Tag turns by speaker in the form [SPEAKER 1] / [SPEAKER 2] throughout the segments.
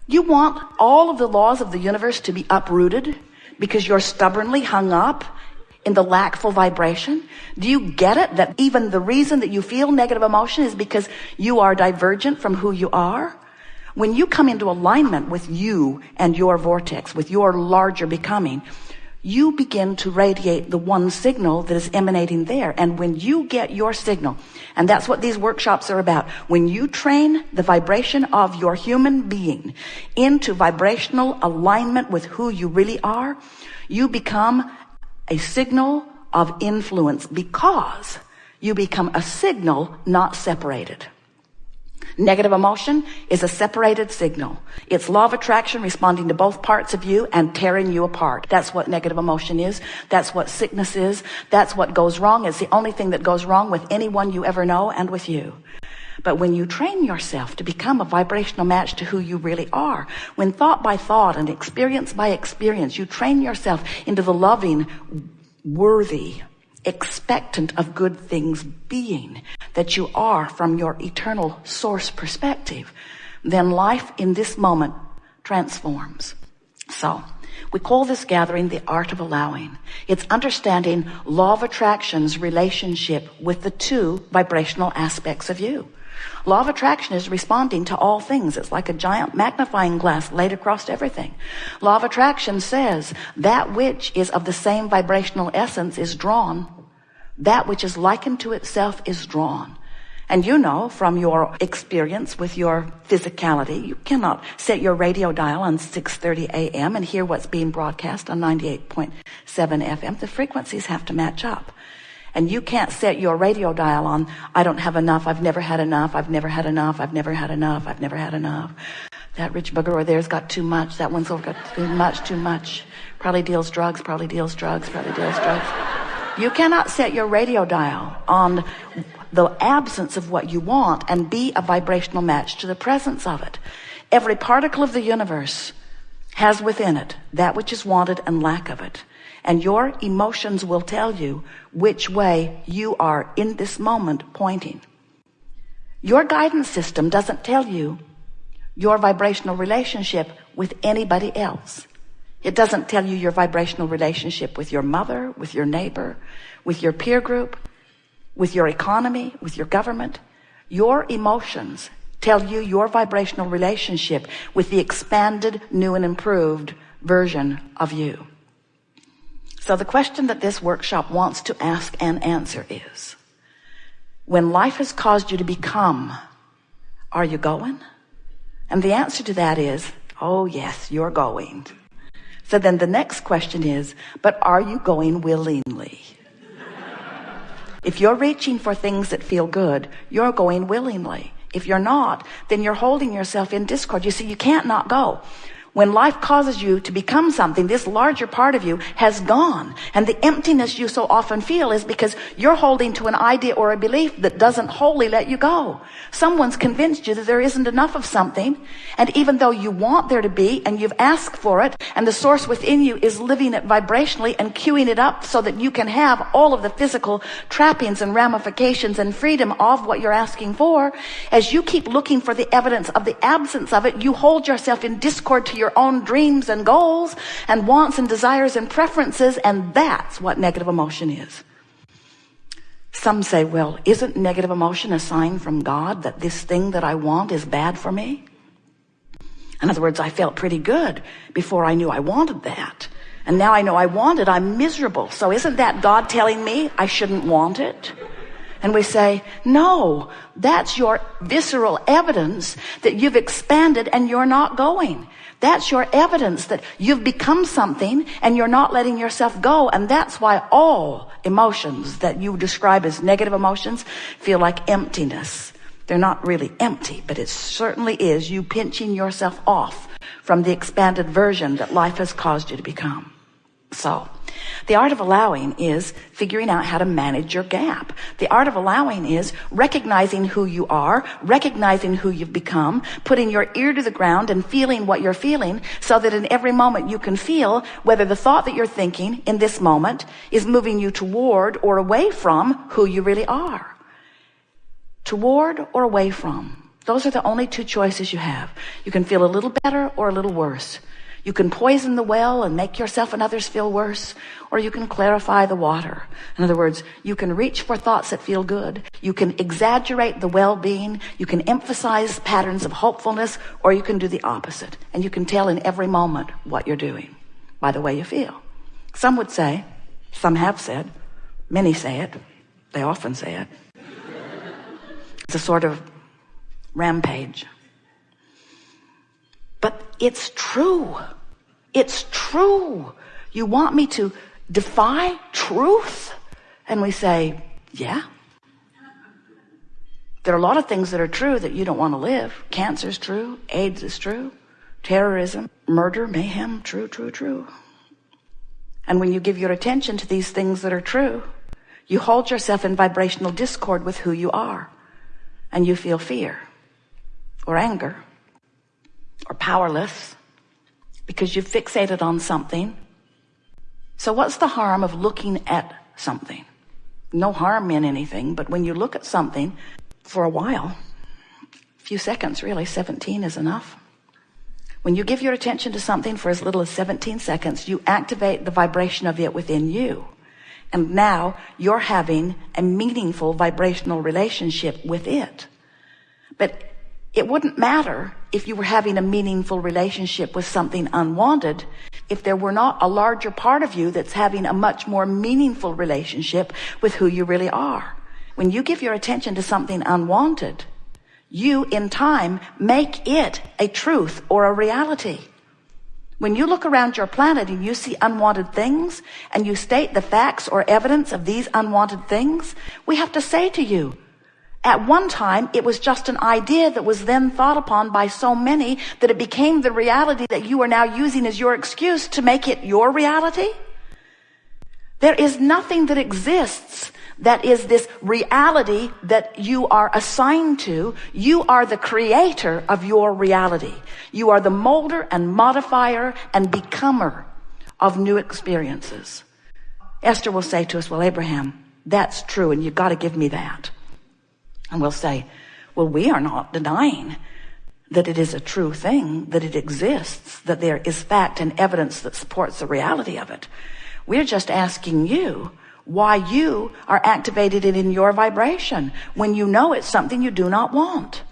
[SPEAKER 1] You want all of the laws of the universe to be uprooted because you're stubbornly hung up in the lackful vibration? Do you get it? That even the reason that you feel negative emotion is because you are divergent from who you are? When you come into alignment with you and your vortex, with your larger becoming, you begin to radiate the one signal that is emanating there. And when you get your signal, and that's what these workshops are about, when you train the vibration of your human being into vibrational alignment with who you really are, you become a signal of influence because you become a signal not separated. Negative emotion is a separated signal. It's law of attraction responding to both parts of you and tearing you apart. That's what negative emotion is. That's what sickness is. That's what goes wrong. It's the only thing that goes wrong with anyone you ever know and with you. But when you train yourself to become a vibrational match to who you really are, when thought by thought and experience by experience, you train yourself into the loving, worthy, expectant of good things being that you are from your eternal source perspective, then life in this moment transforms. So we call this gathering the art of allowing. It's understanding law of attraction's relationship with the two vibrational aspects of you. Law of attraction is responding to all things. It's like a giant magnifying glass laid across everything. Law of attraction says that which is of the same vibrational essence is drawn. That which is likened to itself is drawn. And you know from your experience with your physicality, you cannot set your radio dial on 6:30 a.m. and hear what's being broadcast on 98.7 FM. The frequencies have to match up. And you can't set your radio dial on, I don't have enough, I've never had enough, I've never had enough, I've never had enough, I've never had enough. That rich bugger over there's got too much, that one's got too much. Probably deals drugs, probably deals drugs, probably deals drugs. You cannot set your radio dial on the absence of what you want and be a vibrational match to the presence of it. Every particle of the universe has within it that which is wanted and lack of it. And your emotions will tell you which way you are in this moment pointing. Your guidance system doesn't tell you your vibrational relationship with anybody else. It doesn't tell you your vibrational relationship with your mother, with your neighbor, with your peer group, with your economy, with your government. Your emotions tell you your vibrational relationship with the expanded, new and improved version of you. So the question that this workshop wants to ask and answer is, when life has caused you to become, are you going? And the answer to that is, oh yes, you're going. So then the next question is, but are you going willingly? If you're reaching for things that feel good, you're going willingly. If you're not, then you're holding yourself in discord. You see, you can't not go. When life causes you to become something, this larger part of you has gone. And the emptiness you so often feel is because you're holding to an idea or a belief that doesn't wholly let you go. Someone's convinced you that there isn't enough of something. And even though you want there to be and you've asked for it, and the source within you is living it vibrationally and queuing it up so that you can have all of the physical trappings and ramifications and freedom of what you're asking for, as you keep looking for the evidence of the absence of it, you hold yourself in discord to your own dreams and goals and wants and desires and preferences, and that's what negative emotion is. Some say, well, isn't negative emotion a sign from God that this thing that I want is bad for me? In other words, I felt pretty good before I knew I wanted that. And now I know I want it, I'm miserable. So isn't that God telling me I shouldn't want it? And we say, no, that's your visceral evidence that you've expanded and you're not going. That's your evidence that you've become something and you're not letting yourself go. And that's why all emotions that you describe as negative emotions feel like emptiness. They're not really empty, but it certainly is you pinching yourself off from the expanded version that life has caused you to become. So the art of allowing is figuring out how to manage your gap. The art of allowing is recognizing who you are, recognizing who you've become, putting your ear to the ground and feeling what you're feeling so that in every moment you can feel whether the thought that you're thinking in this moment is moving you toward or away from who you really are. Toward or away from. Those are the only two choices you have. You can feel a little better or a little worse. You can poison the well and make yourself and others feel worse, or you can clarify the water. In other words, you can reach for thoughts that feel good. You can exaggerate the well-being. You can emphasize patterns of hopefulness, or you can do the opposite. And you can tell in every moment what you're doing by the way you feel. Some would say, some have said, many say it, they often say it. It's a sort of rampage. But it's true. It's true. You want me to defy truth? And we say, yeah. There are a lot of things that are true that you don't want to live. Cancer is true. AIDS is true. Terrorism, murder, mayhem, true, true, true. And when you give your attention to these things that are true, you hold yourself in vibrational discord with who you are. And you feel fear or anger or powerless because you've fixated on something. So what's the harm of looking at something? No harm in anything, but when you look at something for a while, a few seconds really, 17 is enough. When you give your attention to something for as little as 17 seconds, you activate the vibration of it within you. And now you're having a meaningful vibrational relationship with it. But it wouldn't matter if you were having a meaningful relationship with something unwanted if there were not a larger part of you that's having a much more meaningful relationship with who you really are. When you give your attention to something unwanted, you in time make it a truth or a reality. When you look around your planet and you see unwanted things and you state the facts or evidence of these unwanted things, we have to say to you, at one time, it was just an idea that was then thought upon by so many that it became the reality that you are now using as your excuse to make it your reality. There is nothing that exists that is this reality that you are assigned to. You are the creator of your reality. You are the molder and modifier and becomer of new experiences. Esther will say to us, well, Abraham, that's true, and you've got to give me that. And we'll say, well, we are not denying that it is a true thing, that it exists, that there is fact and evidence that supports the reality of it. We're just asking you why you are activated in your vibration when you know it's something you do not want.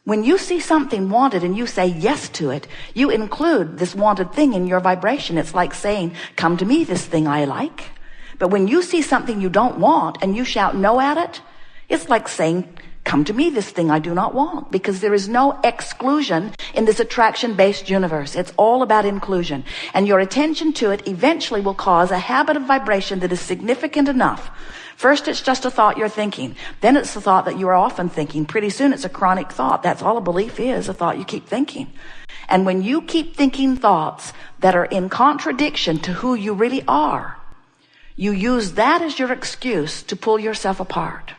[SPEAKER 1] When you see something wanted and you say yes to it, you include this wanted thing in your vibration. It's like saying, come to me, this thing I like. But when you see something you don't want and you shout no at it, it's like saying, come to me, this thing I do not want, because there is no exclusion in this attraction-based universe. It's all about inclusion. And your attention to it eventually will cause a habit of vibration that is significant enough. First, it's just a thought you're thinking. Then it's a thought that you are often thinking. Pretty soon, it's a chronic thought. That's all a belief is, a thought you keep thinking. And when you keep thinking thoughts that are in contradiction to who you really are, you use that as your excuse to pull yourself apart.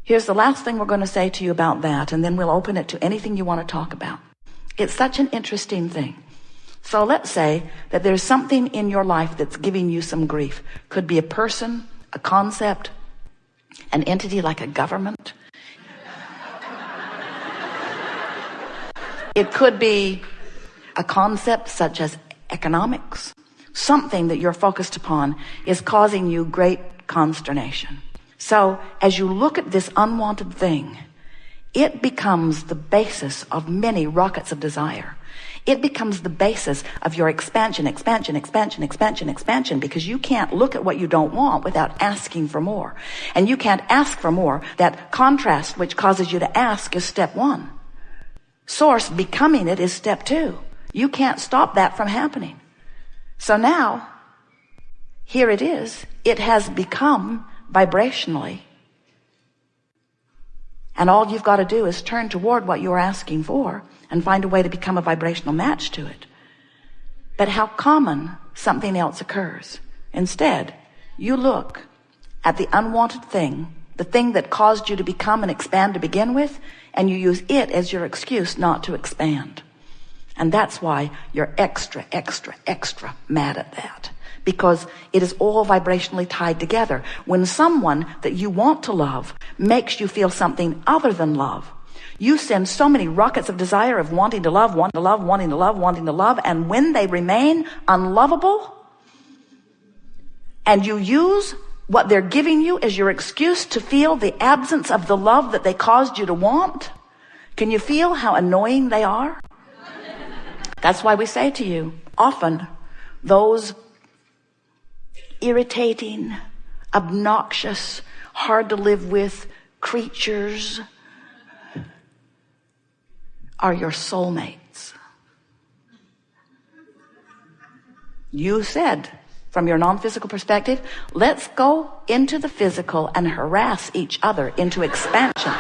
[SPEAKER 1] Here's the last thing we're going to say to you about that, and then we'll open it to anything you want to talk about. It's such an interesting thing. So let's say that there's something in your life that's giving you some grief. Could be a person, a concept, an entity like a government. It could be a concept such as economics. Something that you're focused upon is causing you great consternation. So as you look at this unwanted thing, it becomes the basis of many rockets of desire. It becomes the basis of your expansion, because you can't look at what you don't want without asking for more. And you can't ask for more. That contrast which causes you to ask is step one. Source becoming it is step two. You can't stop that from happening. So now, here it is. It has become vibrationally. And all you've got to do is turn toward what you're asking for and find a way to become a vibrational match to it. But how common something else occurs. Instead, you look at the unwanted thing, the thing that caused you to become and expand to begin with, and you use it as your excuse not to expand. And that's why you're extra mad at that. Because it is all vibrationally tied together. When someone that you want to love makes you feel something other than love, You send so many rockets of desire of wanting to love, wanting to love, wanting to love, wanting to love, and when they remain unlovable, and you use what they're giving you as your excuse to feel the absence of the love that they caused you to want, can you feel how annoying they are? That's why we say to you, often, those irritating, obnoxious, hard to live with creatures are your soulmates. You said, from your non-physical perspective, let's go into the physical and harass each other into expansion.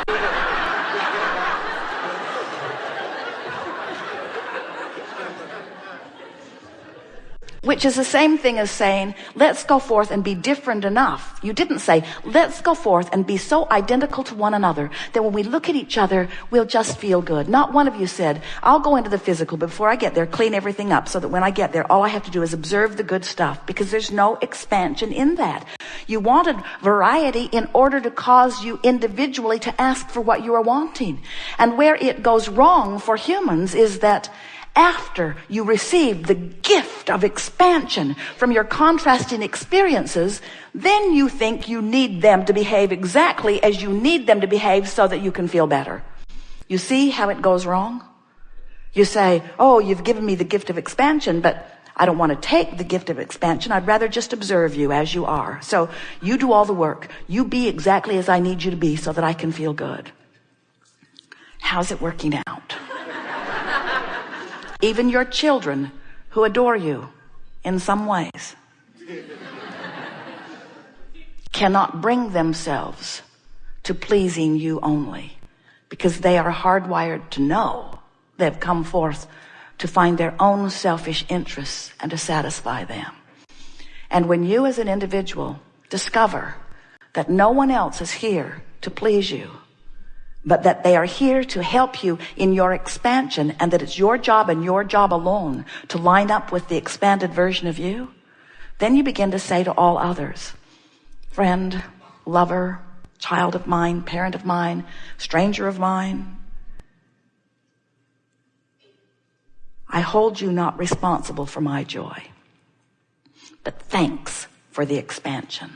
[SPEAKER 1] Which is the same thing as saying, let's go forth and be different enough. You didn't say, let's go forth and be so identical to one another that when we look at each other, we'll just feel good. Not one of you said, I'll go into the physical, but before I get there, clean everything up so that when I get there, all I have to do is observe the good stuff, because there's no expansion in that. You wanted variety in order to cause you individually to ask for what you are wanting. And where it goes wrong for humans is that after you receive the gift of expansion from your contrasting experiences, then you think you need them to behave exactly as you need them to behave so that you can feel better. You see how it goes wrong? You say, oh, you've given me the gift of expansion, but I don't want to take the gift of expansion. I'd rather just observe you as you are. So you do all the work. You be exactly as I need you to be so that I can feel good. How's it working out? Even your children who adore you in some ways cannot bring themselves to pleasing you only, because they are hardwired to know they've come forth to find their own selfish interests and to satisfy them. And when you as an individual discover that no one else is here to please you, but that they are here to help you in your expansion, and that it's your job and your job alone to line up with the expanded version of you, then you begin to say to all others, friend, lover, child of mine, parent of mine, stranger of mine, I hold you not responsible for my joy, but thanks for the expansion.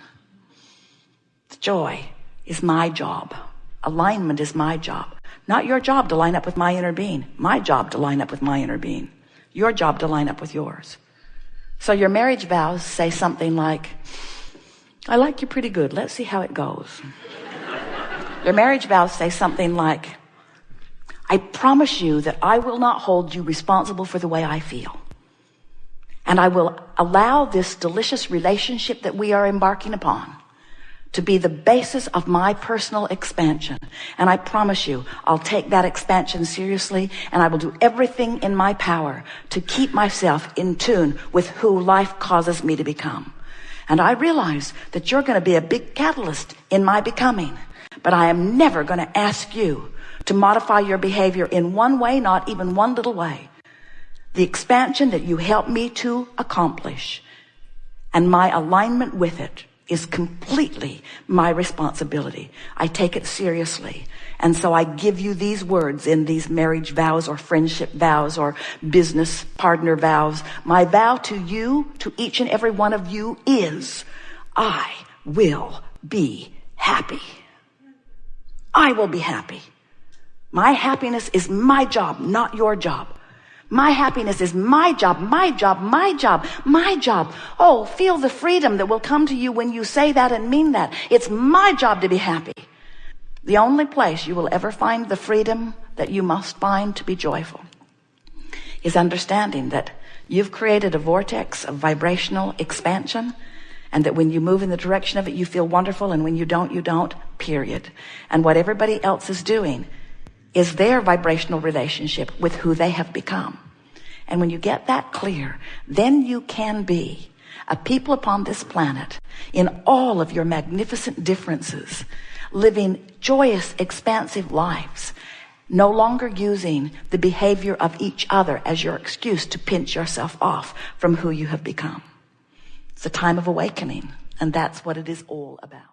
[SPEAKER 1] The joy is my job. Alignment is my job. Not your job to line up with my inner being. My job to line up with my inner being. Your job to line up with yours. So your marriage vows say something like, I like you pretty good. Let's see how it goes. Your marriage vows say something like, I promise you that I will not hold you responsible for the way I feel. And I will allow this delicious relationship that we are embarking upon to be the basis of my personal expansion. And I promise you, I'll take that expansion seriously, and I will do everything in my power to keep myself in tune with who life causes me to become. And I realize that you're going to be a big catalyst in my becoming, but I am never going to ask you to modify your behavior in one way, not even one little way. The expansion that you help me to accomplish and my alignment with it is completely my responsibility. I take it seriously. And so I give you these words in these marriage vows or friendship vows or business partner vows. My vow to you, to each and every one of you, is I will be happy. I will be happy. My happiness is my job, not your job. My happiness is my job, my job, my job, my job. Oh, feel the freedom that will come to you when you say that and mean that. It's my job to be happy. The only place you will ever find the freedom that you must find to be joyful is understanding that you've created a vortex of vibrational expansion, and that when you move in the direction of it, you feel wonderful, and when you don't, period. And what everybody else is doing is their vibrational relationship with who they have become. And when you get that clear, then you can be a people upon this planet in all of your magnificent differences, living joyous, expansive lives, no longer using the behavior of each other as your excuse to pinch yourself off from who you have become. It's a time of awakening, and that's what it is all about.